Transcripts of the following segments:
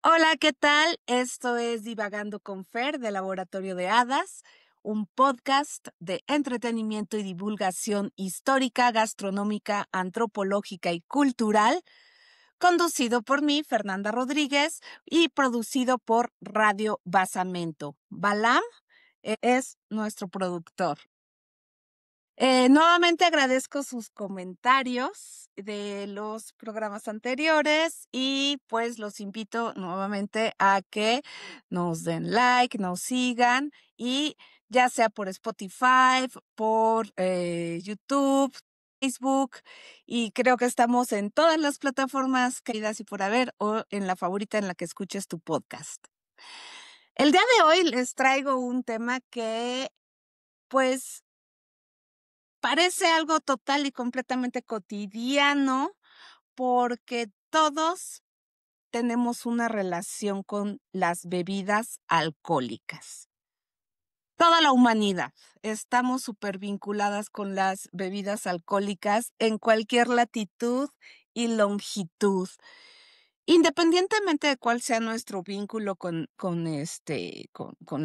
Hola, ¿qué tal? Esto es Divagando con Fer de Laboratorio de Hadas, un podcast de entretenimiento y divulgación histórica, gastronómica, antropológica y cultural, conducido por mí, Fernanda Rodríguez, y producido por Radio Basamento. Balam es nuestro productor. Nuevamente agradezco sus comentarios de los programas anteriores y pues los invito nuevamente a que nos den like, nos sigan y ya sea por Spotify, por YouTube, Facebook y creo que estamos en todas las plataformas queridas y por haber o en la favorita en la que escuches tu podcast. El día de hoy les traigo un tema que pues parece algo total y completamente cotidiano porque todos tenemos una relación con las bebidas alcohólicas. Toda la humanidad estamos súper vinculadas con las bebidas alcohólicas en cualquier latitud y longitud. Independientemente de cuál sea nuestro vínculo con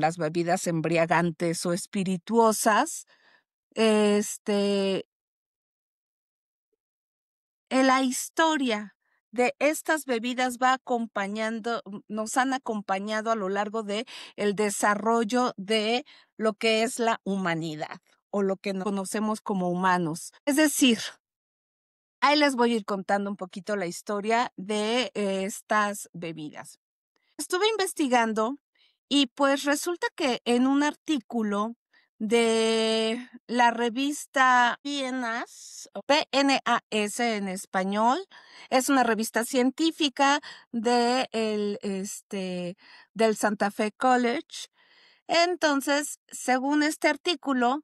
las bebidas embriagantes o espirituosas, este, la historia de estas bebidas nos han acompañado a lo largo de el desarrollo de lo que es la humanidad o lo que conocemos como humanos. Es decir, ahí les voy a ir contando un poquito la historia de estas bebidas. Estuve investigando y pues resulta que en un artículo de la revista PNAS en español, es una revista científica del Santa Fe College. Entonces, según este artículo,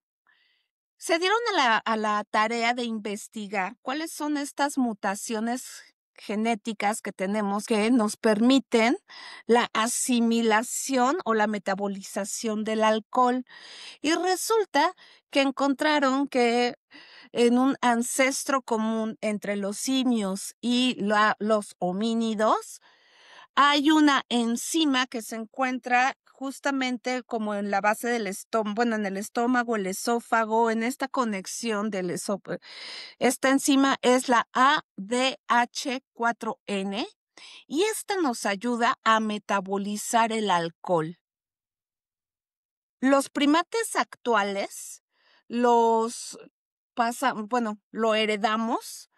se dieron a la tarea de investigar cuáles son estas mutaciones genéticas que tenemos que nos permiten la asimilación o la metabolización del alcohol. Y resulta que encontraron que en un ancestro común entre los simios y los homínidos, hay una enzima que se encuentra justamente como en la base del estómago, bueno, en el estómago, el esófago, en esta conexión del esófago. Esta enzima es la ADH4N y esta nos ayuda a metabolizar el alcohol. Los primates actuales lo heredamos.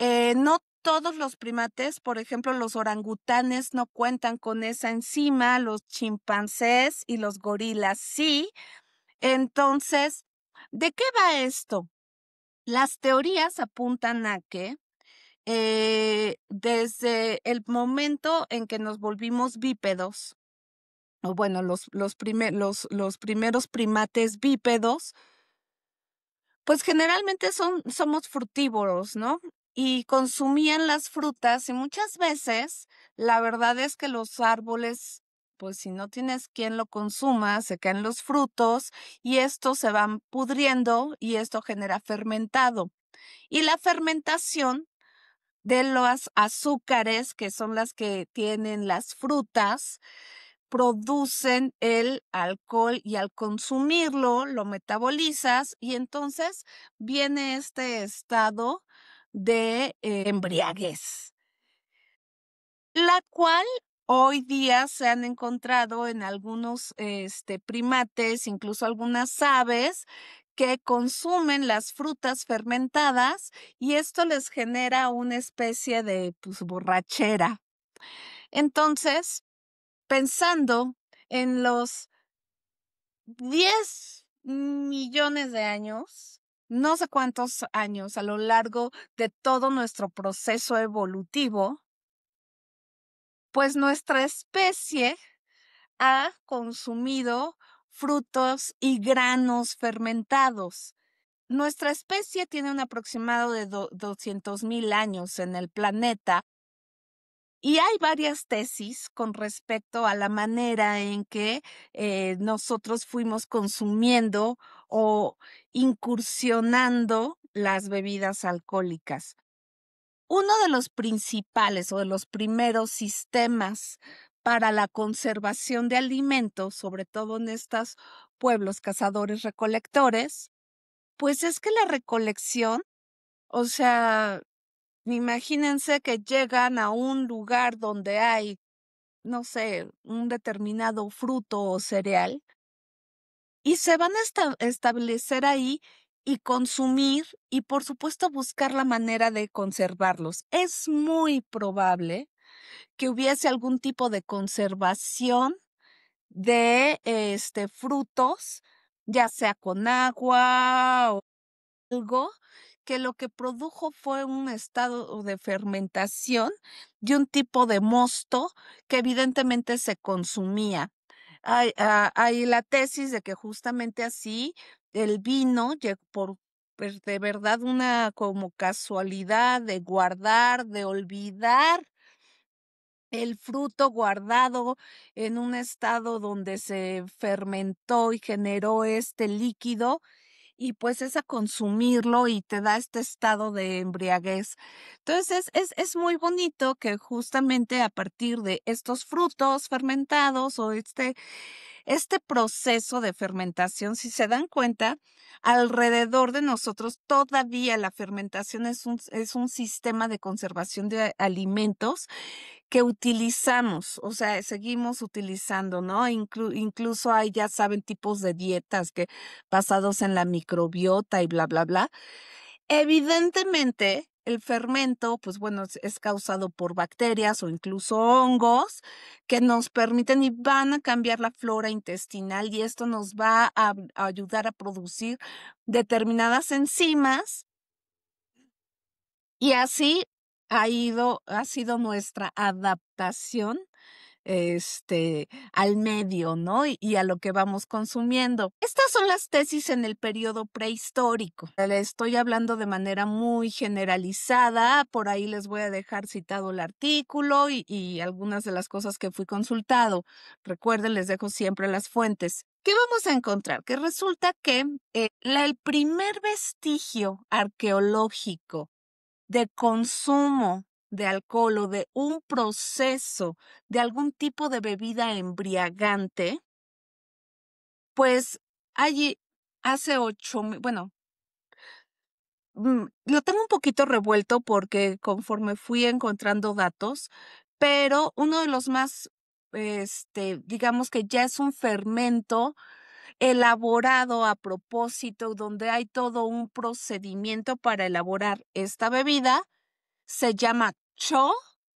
No todos los primates, por ejemplo, los orangutanes no cuentan con esa enzima, los chimpancés y los gorilas sí. Entonces, ¿de qué va esto? Las teorías apuntan a que desde el momento en que nos volvimos bípedos, o bueno, los primeros primates bípedos, pues generalmente somos frutívoros, ¿no? Y consumían las frutas y muchas veces la verdad es que los árboles, pues si no tienes quien lo consuma, se caen los frutos y estos se van pudriendo y esto genera fermentado. Y la fermentación de los azúcares, que son las que tienen las frutas, producen el alcohol y al consumirlo lo metabolizas y entonces viene este estado de embriaguez, la cual hoy día se han encontrado en algunos primates, incluso algunas aves que consumen las frutas fermentadas y esto les genera una especie de pues, borrachera. Entonces, pensando en los 10 millones de años, no sé cuántos años a lo largo de todo nuestro proceso evolutivo, pues nuestra especie ha consumido frutos y granos fermentados. Nuestra especie tiene un aproximado de 200,000 años en el planeta. Y hay varias tesis con respecto a la manera en que nosotros fuimos consumiendo o incursionando las bebidas alcohólicas. Uno de los principales o de los primeros sistemas para la conservación de alimentos, sobre todo en estos pueblos cazadores-recolectores, pues es que la recolección, o sea, imagínense que llegan a un lugar donde hay, no sé, un determinado fruto o cereal y se van a establecer ahí y consumir y por supuesto buscar la manera de conservarlos. Es muy probable que hubiese algún tipo de conservación de frutos, ya sea con agua o algo, que lo que produjo fue un estado de fermentación de un tipo de mosto que evidentemente se consumía. Hay la tesis de que justamente así el vino, por pues, de verdad una como casualidad de guardar, de olvidar el fruto guardado en un estado donde se fermentó y generó este líquido, y pues es a consumirlo y te da este estado de embriaguez. Entonces es muy bonito que justamente a partir de estos frutos fermentados o este proceso de fermentación, si se dan cuenta, alrededor de nosotros todavía la fermentación es un sistema de conservación de alimentos que utilizamos, o sea, seguimos utilizando, ¿no? Incluso hay, ya saben, tipos de dietas que basados en la microbiota y bla, bla, bla. Evidentemente, el fermento, pues bueno, es causado por bacterias o incluso hongos que nos permiten y van a cambiar la flora intestinal y esto nos va a ayudar a producir determinadas enzimas y así ha sido nuestra adaptación al medio, ¿no? Y a lo que vamos consumiendo. Estas son las tesis en el periodo prehistórico. Le estoy hablando de manera muy generalizada, por ahí les voy a dejar citado el artículo y algunas de las cosas que fui consultado. Recuerden, les dejo siempre las fuentes. ¿Qué vamos a encontrar? Que resulta que el primer vestigio arqueológico de consumo de alcohol o de un proceso de algún tipo de bebida embriagante, pues allí hace bueno, lo tengo un poquito revuelto porque conforme fui encontrando datos, pero uno de los más, digamos que ya es un fermento elaborado a propósito, donde hay todo un procedimiento para elaborar esta bebida, se llama Cho,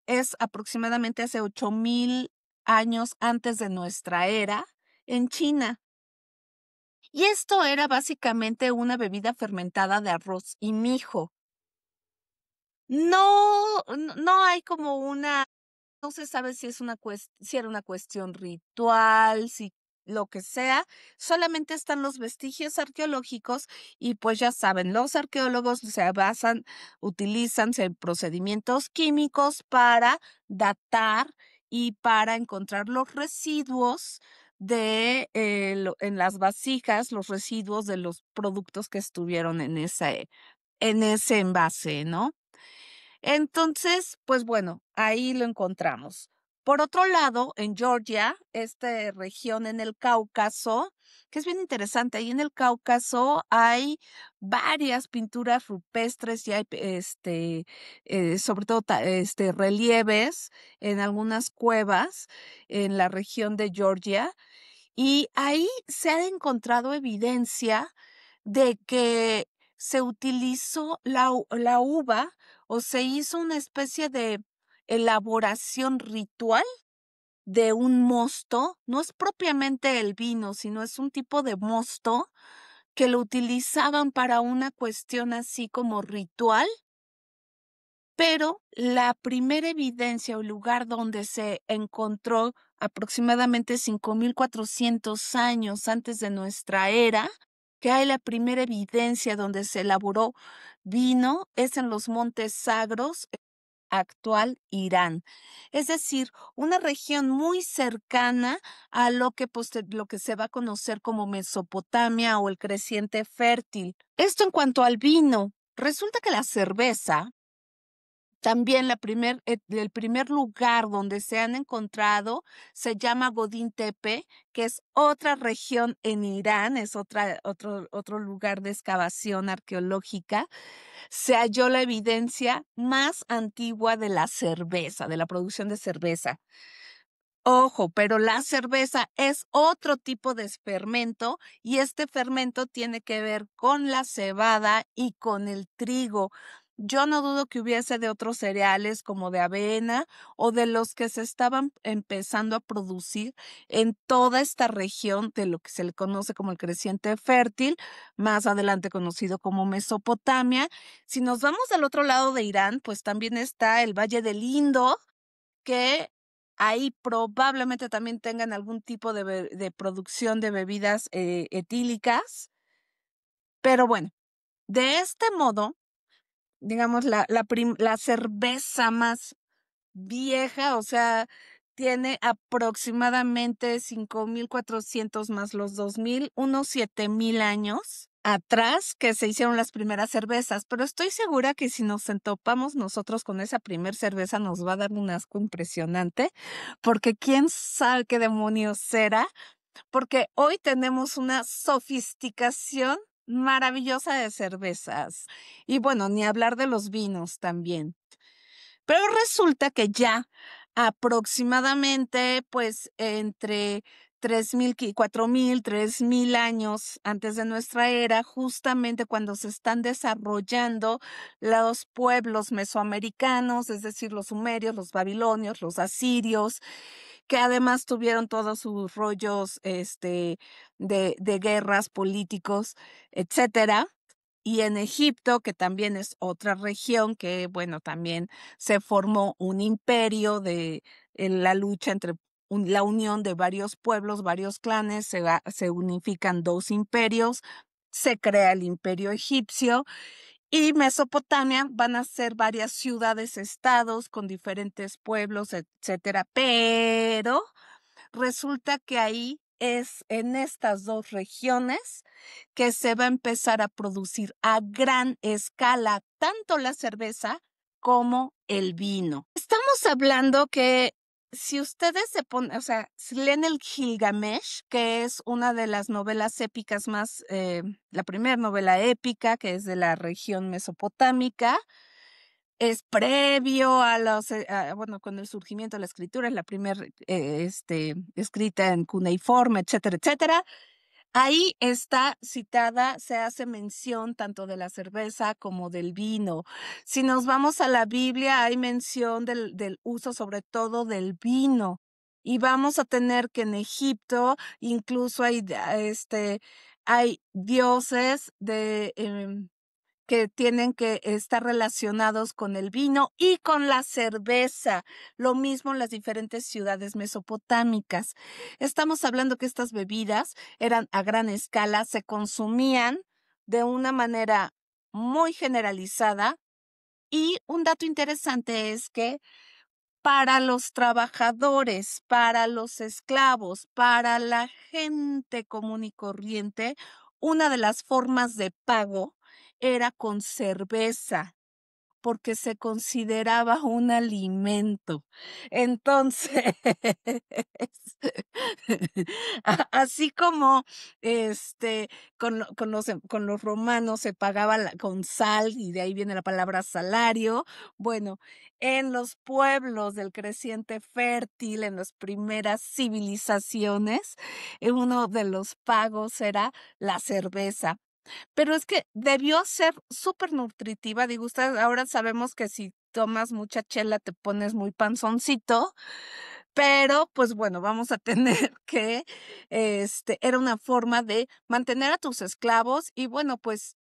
es aproximadamente hace 8000 años antes de nuestra era en China. Y esto era básicamente una bebida fermentada de arroz y mijo. No hay como no se sabe si es si era una cuestión ritual, si lo que sea, solamente están los vestigios arqueológicos y pues ya saben, los arqueólogos utilizan procedimientos químicos para datar y para encontrar los residuos en las vasijas, los residuos de los productos que estuvieron en ese envase, ¿no? Entonces, pues bueno, ahí lo encontramos. Por otro lado, en Georgia, esta región en el Cáucaso, que es bien interesante, ahí en el Cáucaso hay varias pinturas rupestres y hay, sobre todo, relieves en algunas cuevas en la región de Georgia y ahí se ha encontrado evidencia de que se utilizó la uva o se hizo una especie de elaboración ritual de un mosto, no es propiamente el vino, sino es un tipo de mosto que lo utilizaban para una cuestión así como ritual, pero la primera evidencia o lugar donde se encontró aproximadamente 5400 años antes de nuestra era, que hay la primera evidencia donde se elaboró vino, es en los Montes Sagros, actual Irán. Es decir, una región muy cercana a lo que se va a conocer como Mesopotamia o el creciente fértil. Esto en cuanto al vino. Resulta que la cerveza También el primer lugar donde se han encontrado se llama Godin Tepe, que es otra región en Irán, es otro lugar de excavación arqueológica. Se halló la evidencia más antigua de la cerveza, de la producción de cerveza. Ojo, pero la cerveza es otro tipo de fermento y este fermento tiene que ver con la cebada y con el trigo. Yo no dudo que hubiese de otros cereales como de avena o de los que se estaban empezando a producir en toda esta región de lo que se le conoce como el creciente fértil, más adelante conocido como Mesopotamia. Si nos vamos al otro lado de Irán, pues también está el Valle del Indo, que ahí probablemente también tengan algún tipo de producción de bebidas etílicas. Pero bueno, de este modo, digamos, la cerveza más vieja, o sea, tiene aproximadamente 5,400 más los 2,000, unos 7,000 años atrás que se hicieron las primeras cervezas, pero estoy segura que si nos entopamos nosotros con esa primer cerveza nos va a dar un asco impresionante, porque quién sabe qué demonios será, porque hoy tenemos una sofisticación maravillosa de cervezas. Y bueno, ni hablar de los vinos también. Pero resulta que ya aproximadamente, pues, entre 3,000, 4,000, 3,000 años antes de nuestra era, justamente cuando se están desarrollando los pueblos mesoamericanos, es decir, los sumerios, los babilonios, los asirios, que además tuvieron todos sus rollos, de guerras políticos, etcétera. Y en Egipto, que también es otra región que, bueno, también se formó un imperio en la lucha entre la unión de varios pueblos, varios clanes, se unifican dos imperios, se crea el imperio egipcio y Mesopotamia van a ser varias ciudades, estados con diferentes pueblos, etcétera, pero resulta que ahí es en estas dos regiones que se va a empezar a producir a gran escala tanto la cerveza como el vino. Estamos hablando que si ustedes se ponen, o sea, si leen el Gilgamesh, que es una de las novelas épicas más, la primera novela épica, que es de la región mesopotámica, es previo a bueno, con el surgimiento de la escritura, es la primera escrita en cuneiforme, etcétera, etcétera. Ahí está citada, se hace mención tanto de la cerveza como del vino. Si nos vamos a la Biblia, hay mención del uso sobre todo del vino. Y vamos a tener que en Egipto incluso hay dioses que tienen que estar relacionados con el vino y con la cerveza. Lo mismo en las diferentes ciudades mesopotámicas. Estamos hablando que estas bebidas eran a gran escala, se consumían de una manera muy generalizada y un dato interesante es que para los trabajadores, para los esclavos, para la gente común y corriente, una de las formas de pago era con cerveza, porque se consideraba un alimento. Entonces, así como con los romanos se pagaba con sal, y de ahí viene la palabra salario, bueno, en los pueblos del creciente fértil, en las primeras civilizaciones, uno de los pagos era la cerveza. Pero es que debió ser súper nutritiva. Digo, ustedes ahora sabemos que si tomas mucha chela te pones muy panzoncito, pero pues bueno, vamos a tener que, era una forma de mantener a tus esclavos y bueno, pues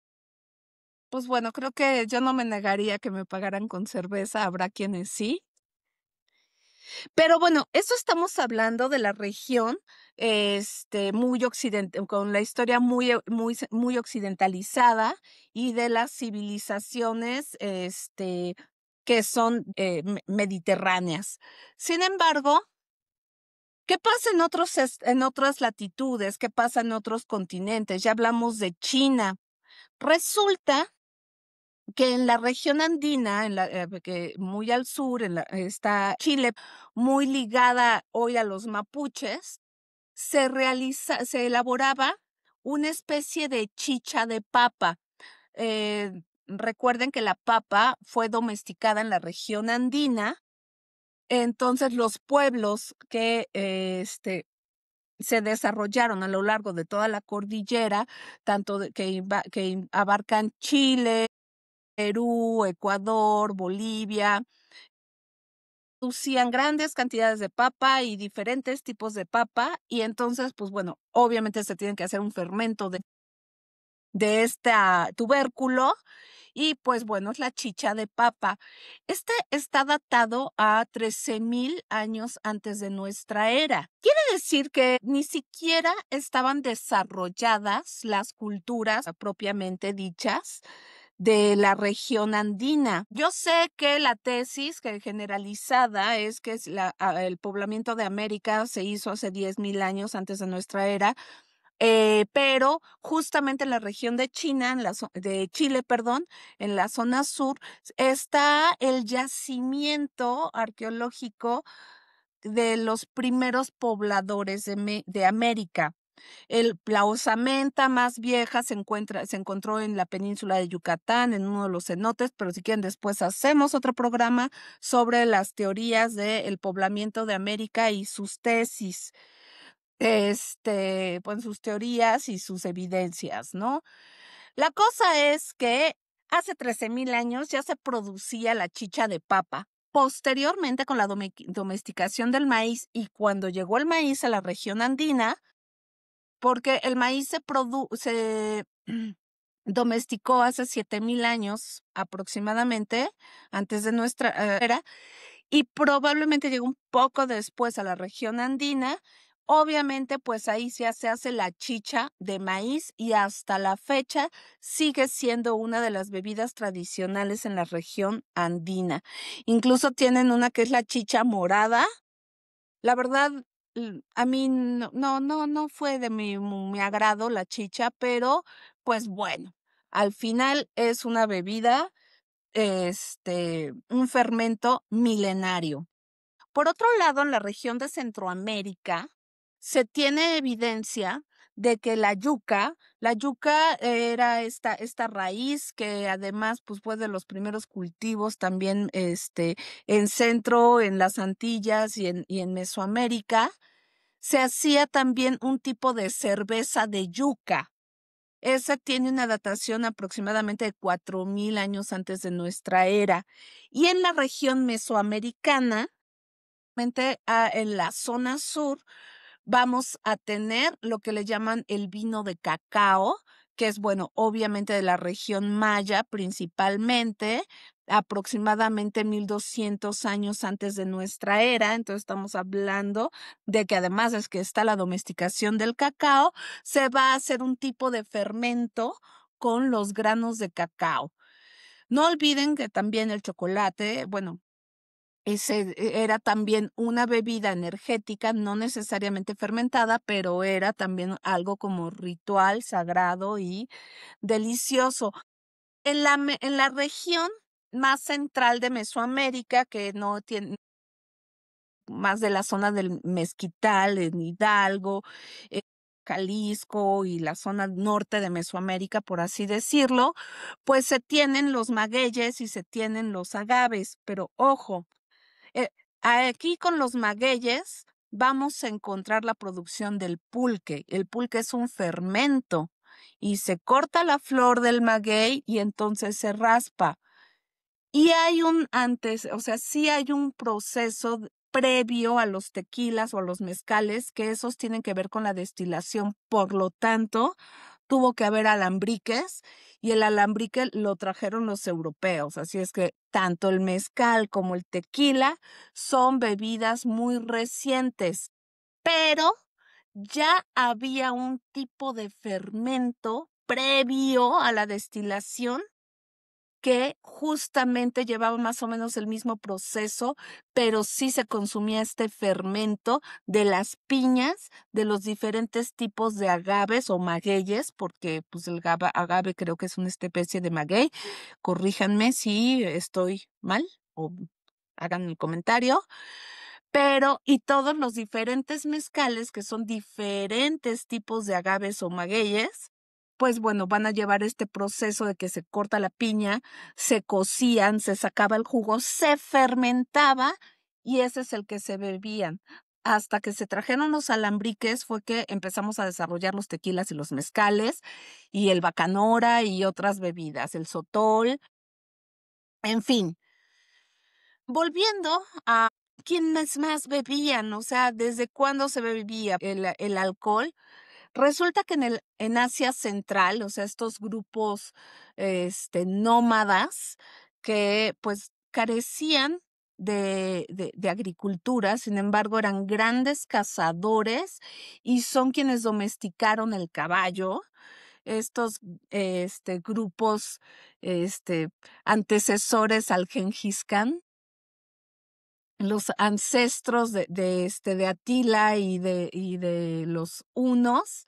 bueno, creo que yo no me negaría que me pagaran con cerveza, habrá quienes sí. Pero bueno, eso estamos hablando de la región, muy occidental, con la historia muy occidentalizada y de las civilizaciones, que son mediterráneas. Sin embargo, ¿qué pasa en otras latitudes? ¿Qué pasa en otros continentes? Ya hablamos de China. Resulta que en la región andina, que muy al sur, está Chile, muy ligada hoy a los mapuches, se elaboraba una especie de chicha de papa. Recuerden que la papa fue domesticada en la región andina, entonces los pueblos que se desarrollaron a lo largo de toda la cordillera, tanto que abarcan Chile, Perú, Ecuador, Bolivia, producían grandes cantidades de papa y diferentes tipos de papa, y entonces, pues bueno, obviamente se tiene que hacer un fermento de este tubérculo, y pues bueno, es la chicha de papa. Este está datado a 13,000 años antes de nuestra era. Quiere decir que ni siquiera estaban desarrolladas las culturas propiamente dichas de la región andina. Yo sé que la tesis que generalizada es que el poblamiento de América se hizo hace 10,000 años antes de nuestra era, pero justamente en la región de de Chile, perdón, en la zona sur, está el yacimiento arqueológico de los primeros pobladores de América. La osamenta más vieja se encontró en la península de Yucatán, en uno de los cenotes, pero si quieren después hacemos otro programa sobre las teorías del poblamiento de América y sus tesis, pues sus teorías y sus evidencias, ¿no? La cosa es que hace 13,000 años ya se producía la chicha de papa. Posteriormente, con la domesticación del maíz y cuando llegó el maíz a la región andina, porque el maíz se domesticó hace 7,000 años aproximadamente, antes de nuestra era, y probablemente llegó un poco después a la región andina. Obviamente, pues ahí ya se hace la chicha de maíz y hasta la fecha sigue siendo una de las bebidas tradicionales en la región andina. Incluso tienen una que es la chicha morada. La verdad, a mí no fue de mi agrado la chicha, pero pues bueno, al final es una bebida, un fermento milenario. Por otro lado, en la región de Centroamérica, se tiene evidencia de que la yuca era esta raíz que además pues fue de los primeros cultivos también en las Antillas y en Mesoamérica. Se hacía también un tipo de cerveza de yuca. Esa tiene una datación aproximadamente de 4,000 años antes de nuestra era. Y en la región mesoamericana, en la zona sur, vamos a tener lo que le llaman el vino de cacao, que es, bueno, obviamente de la región maya principalmente, aproximadamente 1,200 años antes de nuestra era. Entonces estamos hablando de que además es que está la domesticación del cacao, se va a hacer un tipo de fermento con los granos de cacao. No olviden que también el chocolate, bueno, era también una bebida energética, no necesariamente fermentada, pero era también algo como ritual, sagrado y delicioso. En la región más central de Mesoamérica, que no tiene más de la zona del Mezquital, en Hidalgo, eh, Jalisco y la zona norte de Mesoamérica, por así decirlo, pues se tienen los magueyes y se tienen los agaves, pero ojo, eh, aquí con los magueyes vamos a encontrar la producción del pulque. El pulque es un fermento y se corta la flor del maguey y entonces se raspa. Y hay o sea, sí hay un proceso previo a los tequilas o a los mezcales, que esos tienen que ver con la destilación. Por lo tanto, tuvo que haber alambriques y el alambrique lo trajeron los europeos. Así es que tanto el mezcal como el tequila son bebidas muy recientes, pero ya había un tipo de fermento previo a la destilación que justamente llevaba más o menos el mismo proceso, pero sí se consumía este fermento de las piñas, de los diferentes tipos de agaves o magueyes, porque pues el agave creo que es una especie de maguey. Corríjanme si estoy mal o hagan el comentario. Pero, y todos los diferentes mezcales, que son diferentes tipos de agaves o magueyes, pues bueno, van a llevar este proceso de que se corta la piña, se cocían, se sacaba el jugo, se fermentaba y ese es el que se bebían. Hasta que se trajeron los alambriques fue que empezamos a desarrollar los tequilas y los mezcales y el bacanora y otras bebidas, el sotol, en fin. Volviendo a quiénes más bebían, o sea, desde cuándo se bebía el alcohol. Resulta que en Asia Central, o sea, estos grupos nómadas que pues carecían de agricultura, sin embargo, eran grandes cazadores y son quienes domesticaron el caballo. Estos grupos antecesores al Gengis Khan, los ancestros de Atila y de los hunos,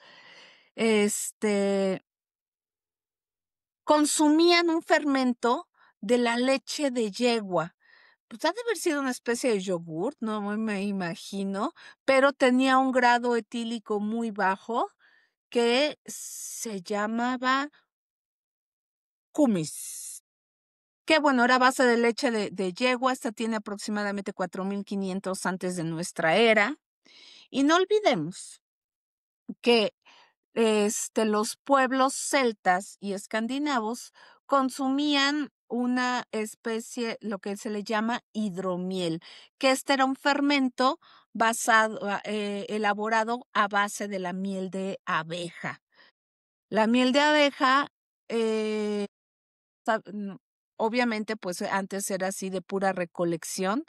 consumían un fermento de la leche de yegua. Pues ha de haber sido una especie de yogurt, no me imagino, pero tenía un grado etílico muy bajo que se llamaba kumis. Que bueno, era a base de leche de yegua. Esta tiene aproximadamente 4500 antes de nuestra era. Y no olvidemos que los pueblos celtas y escandinavos consumían una especie, lo que se le llama hidromiel, que este era un fermento elaborado a base de la miel de abeja. La miel de abeja, obviamente, pues antes era así de pura recolección.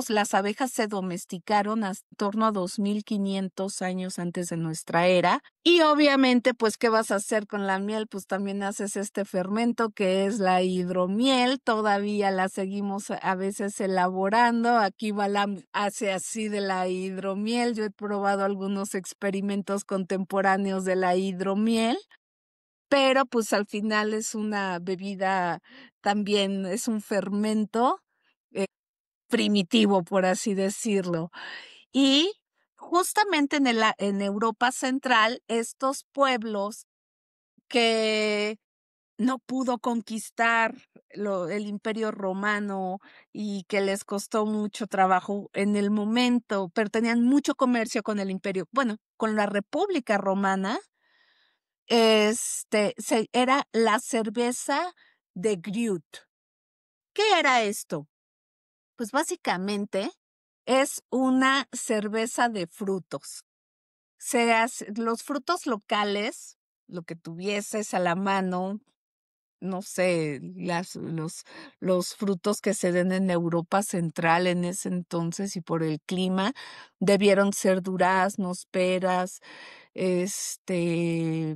Las abejas se domesticaron en torno a 2500 años antes de nuestra era. Y obviamente, pues, ¿qué vas a hacer con la miel? Pues también haces este fermento que es la hidromiel. Todavía la seguimos a veces elaborando. Aquí Balam hace así de la hidromiel. Yo he probado algunos experimentos contemporáneos de la hidromiel. Pero pues al final es una bebida, también es un fermento primitivo, por así decirlo. Y justamente en Europa Central, estos pueblos que no pudo conquistar el Imperio Romano y que les costó mucho trabajo en el momento, pero tenían mucho comercio con el Imperio, bueno, con la República Romana, era la cerveza de Griut. ¿Qué era esto? Pues básicamente es una cerveza de frutos. Los frutos locales, lo que tuvieses a la mano, no sé, los frutos que se den en Europa Central en ese entonces y por el clima, debieron ser duraznos, peras,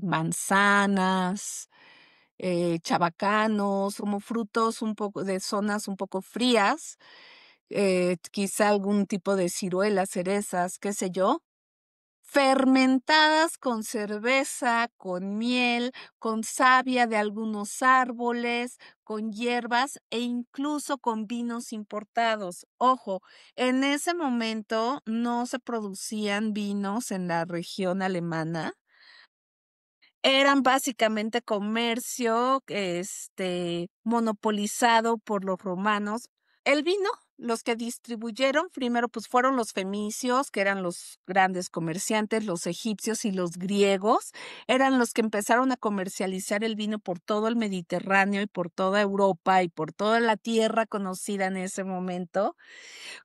manzanas, chabacanos, como frutos un poco de zonas un poco frías, quizá algún tipo de ciruelas, cerezas, qué sé yo, fermentadas con cerveza, con miel, con savia de algunos árboles, con hierbas e incluso con vinos importados. Ojo, en ese momento no se producían vinos en la región alemana. Eran básicamente comercio, monopolizado por los romanos. El vino, los que distribuyeron primero, pues fueron los fenicios, que eran los grandes comerciantes, los egipcios y los griegos, eran los que empezaron a comercializar el vino por todo el Mediterráneo y por toda Europa y por toda la tierra conocida en ese momento.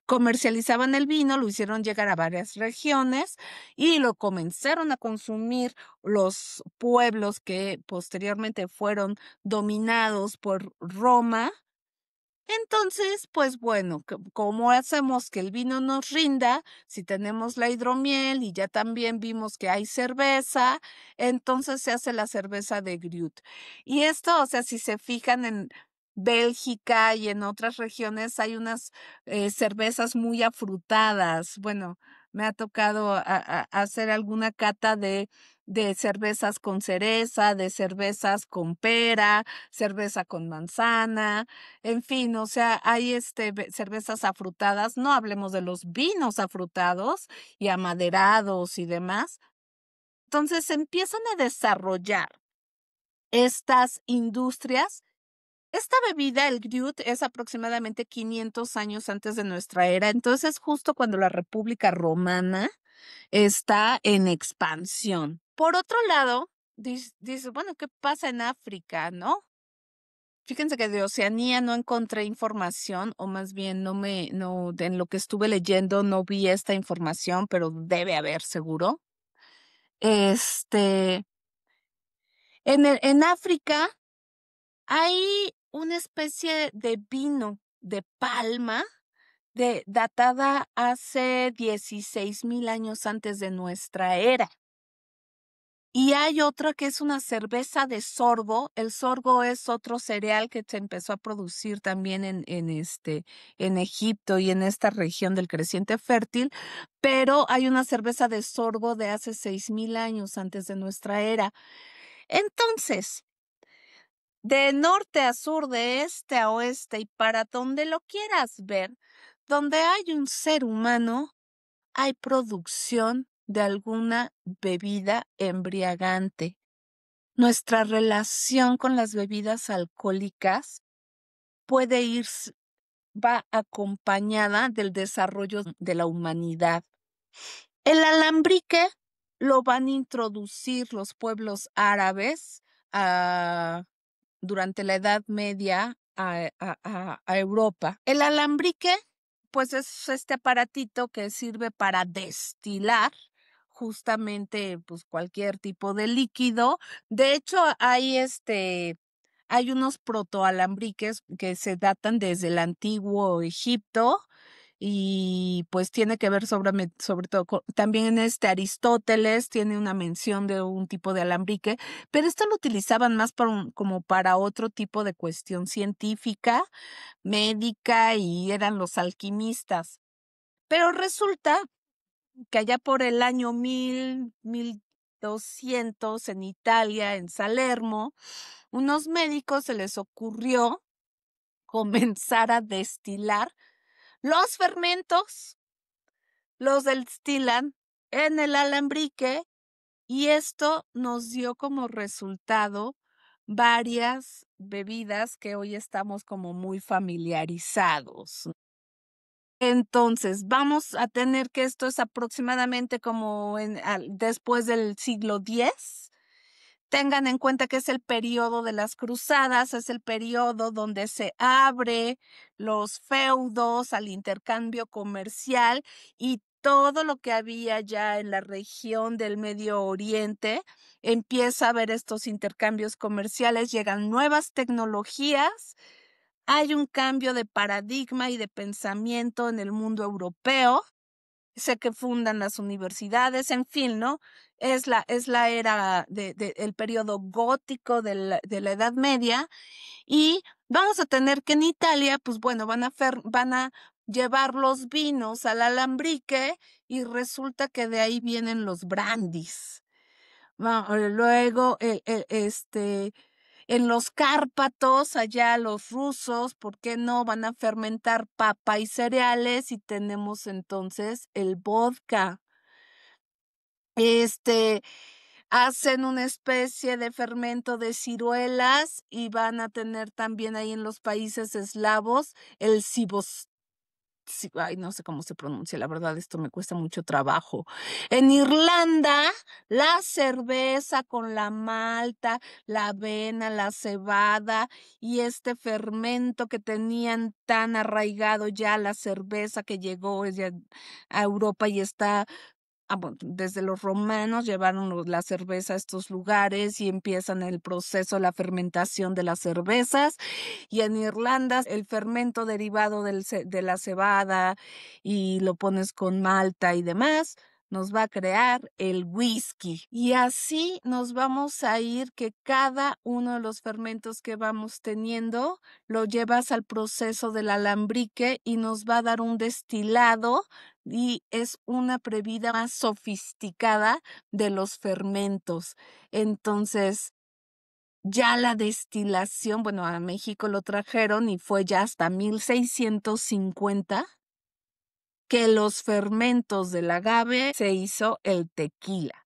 Comercializaban el vino, lo hicieron llegar a varias regiones y lo comenzaron a consumir los pueblos que posteriormente fueron dominados por Roma. Entonces, pues bueno, ¿cómo hacemos que el vino nos rinda? Si tenemos la hidromiel y ya también vimos que hay cerveza, entonces se hace la cerveza de Griut. Y esto, o sea, si se fijan Bélgica y en otras regiones hay unas cervezas muy afrutadas. Bueno, me ha tocado hacer alguna cata de cervezas con cereza, de cervezas con pera, cerveza con manzana, en fin, o sea, hay cervezas afrutadas. No hablemos de los vinos afrutados y amaderados y demás. Entonces se empiezan a desarrollar estas industrias. Esta bebida, el Griut, es aproximadamente 500 años antes de nuestra era, entonces justo cuando la República Romana está en expansión. Por otro lado, dice, bueno, ¿qué pasa en África, no? Fíjense que de Oceanía no encontré información, o más bien en lo que estuve leyendo no vi esta información, pero debe haber seguro. Este, en África hay una especie de vino de palma datada hace 16,000 años antes de nuestra era. Y hay otra que es una cerveza de sorgo. El sorgo es otro cereal que se empezó a producir también en Egipto y en esta región del Creciente Fértil, pero hay una cerveza de sorgo de hace 6,000 años antes de nuestra era. Entonces, de norte a sur, de este a oeste y para donde lo quieras ver, donde hay un ser humano, hay producción de alguna bebida embriagante. Nuestra relación con las bebidas alcohólicas va acompañada del desarrollo de la humanidad. El alambrique lo van a introducir los pueblos árabes durante la Edad Media a Europa. El alambrique, pues es este aparatito que sirve para destilar justamente pues cualquier tipo de líquido. De hecho, hay unos protoalambriques que se datan desde el antiguo Egipto y pues tiene que ver sobre todo también en Aristóteles tiene una mención de un tipo de alambrique, pero esto lo utilizaban más como para otro tipo de cuestión científica, médica, y eran los alquimistas. Pero resulta que allá por el año 1200 en Italia, en Salermo, unos médicos se les ocurrió comenzar a destilar los fermentos, los destilan en el alambrique y esto nos dio como resultado varias bebidas que hoy estamos como muy familiarizados. Entonces, vamos a tener que esto es aproximadamente como después del siglo X. Tengan en cuenta que es el periodo de las cruzadas, es el periodo donde se abre los feudos al intercambio comercial y todo lo que había ya en la región del Medio Oriente empieza a haber estos intercambios comerciales, llegan nuevas tecnologías, hay un cambio de paradigma y de pensamiento en el mundo europeo. Sé que fundan las universidades, en fin, ¿no? Es la era el periodo gótico de la Edad Media y vamos a tener que en Italia, pues bueno, van a llevar los vinos al alambrique y resulta que de ahí vienen los brandis. Luego, en los Cárpatos, allá los rusos, ¿por qué no? Van a fermentar papa y cereales y tenemos entonces el vodka. Hacen una especie de fermento de ciruelas y van a tener también ahí en los países eslavos el ay, no sé cómo se pronuncia, la verdad, esto me cuesta mucho trabajo. En Irlanda, la cerveza con la malta, la avena, la cebada y este fermento que tenían tan arraigado ya la cerveza que llegó ya a Europa y está. Bueno, desde los romanos llevaron la cerveza a estos lugares y empiezan el proceso, la fermentación de las cervezas. Y en Irlanda el fermento derivado de la cebada y lo pones con malta y demás, nos va a crear el whisky. Y así nos vamos a ir, que cada uno de los fermentos que vamos teniendo lo llevas al proceso del alambrique y nos va a dar un destilado, y es una bebida más sofisticada de los fermentos. Entonces, ya la destilación, bueno, a México lo trajeron y fue ya hasta 1650 que los fermentos del agave se hizo el tequila.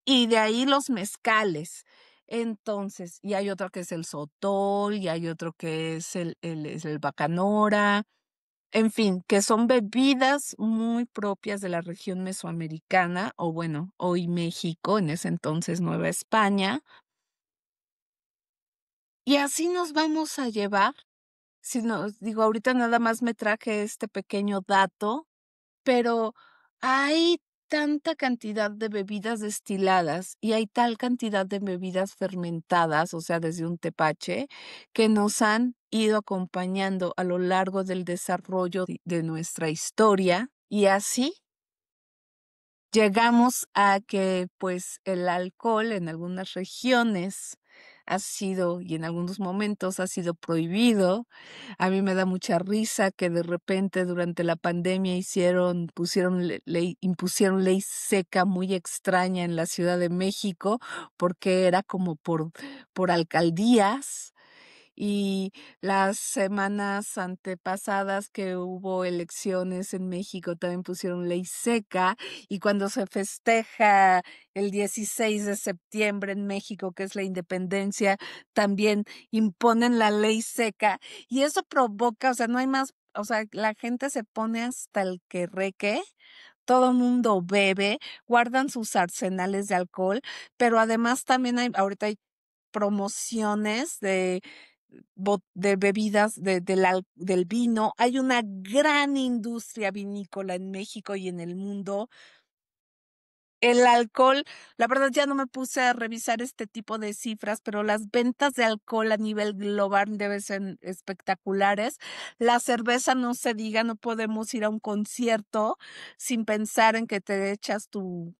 Y de ahí los mezcales. Entonces, y hay otro que es el sotol, y hay otro que es el bacanora, en fin, que son bebidas muy propias de la región mesoamericana, o bueno, hoy México, en ese entonces Nueva España. Y así nos vamos a llevar. Si nos digo, ahorita nada más me traje este pequeño dato, pero hay tanta cantidad de bebidas destiladas y hay tal cantidad de bebidas fermentadas, o sea, desde un tepache, que nos han ido acompañando a lo largo del desarrollo de nuestra historia, y así llegamos a que, pues, el alcohol en algunas regiones ha sido, y en algunos momentos ha sido prohibido. A mí me da mucha risa que de repente durante la pandemia impusieron ley seca muy extraña en la Ciudad de México, porque era como por alcaldías. Y las semanas antepasadas que hubo elecciones en México también pusieron ley seca, y cuando se festeja el 16 de septiembre en México, que es la independencia, también imponen la ley seca, y eso provoca, o sea, no hay más, o sea, la gente se pone hasta el querreque. Todo mundo bebe, guardan sus arsenales de alcohol, pero además también ahorita hay promociones de bebidas del vino. Hay una gran industria vinícola en México y en el mundo. El alcohol, la verdad ya no me puse a revisar este tipo de cifras, pero las ventas de alcohol a nivel global deben ser espectaculares. La cerveza no se diga, no podemos ir a un concierto sin pensar en que te echas tu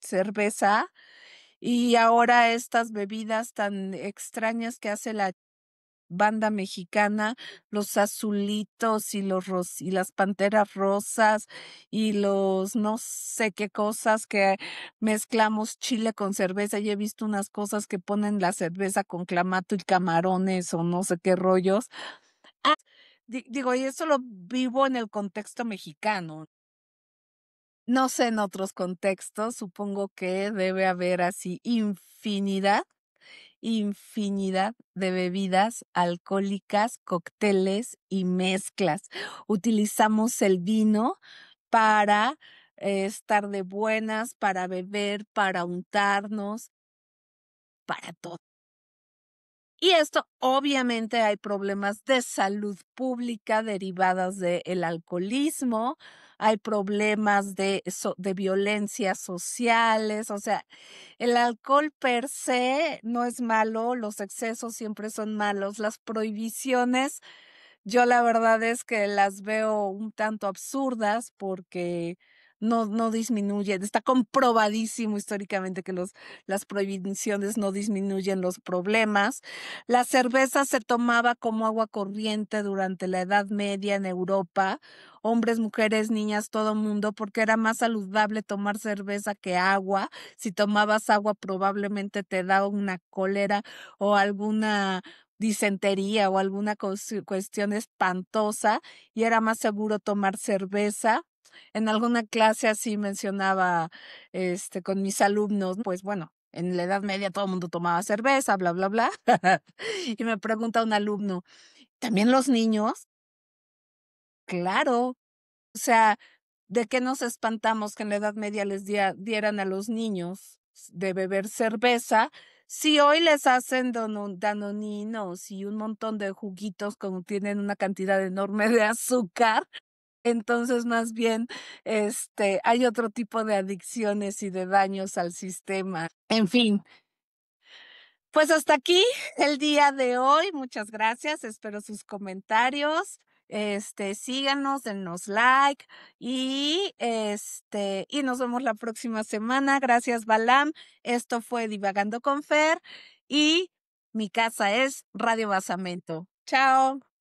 cerveza. Y ahora estas bebidas tan extrañas que hace la banda mexicana, los azulitos y y las panteras rosas y los no sé qué cosas, que mezclamos chile con cerveza, y he visto unas cosas que ponen la cerveza con clamato y camarones o no sé qué rollos. Digo, y eso lo vivo en el contexto mexicano. No sé en otros contextos, supongo que debe haber así infinidad de bebidas alcohólicas, cócteles y mezclas. Utilizamos el vino para estar de buenas, para beber, para untarnos, para todo. Y esto, obviamente, hay problemas de salud pública derivadas del alcoholismo, hay problemas de violencias sociales, o sea, el alcohol per se no es malo, los excesos siempre son malos, las prohibiciones, yo la verdad es que las veo un tanto absurdas, porque no disminuyen. Está comprobadísimo históricamente que las prohibiciones no disminuyen los problemas. La cerveza se tomaba como agua corriente durante la Edad Media en Europa, hombres, mujeres, niñas, todo mundo, porque era más saludable tomar cerveza que agua. Si tomabas agua probablemente te da una cólera o alguna disentería o alguna cuestión espantosa, y era más seguro tomar cerveza. En alguna clase así mencionaba con mis alumnos, pues bueno, en la Edad Media todo el mundo tomaba cerveza, bla, bla, bla. Y me pregunta un alumno, ¿también los niños? Claro. O sea, ¿de qué nos espantamos que en la Edad Media les dieran a los niños de beber cerveza, si hoy les hacen danoninos y un montón de juguitos que tienen una cantidad enorme de azúcar? Entonces, más bien, hay otro tipo de adicciones y de daños al sistema. En fin, pues hasta aquí el día de hoy. Muchas gracias. Espero sus comentarios. Síganos, denos like y nos vemos la próxima semana. Gracias, Balam. Esto fue Divagando con Fer y mi casa es Radio Basamento. Chao.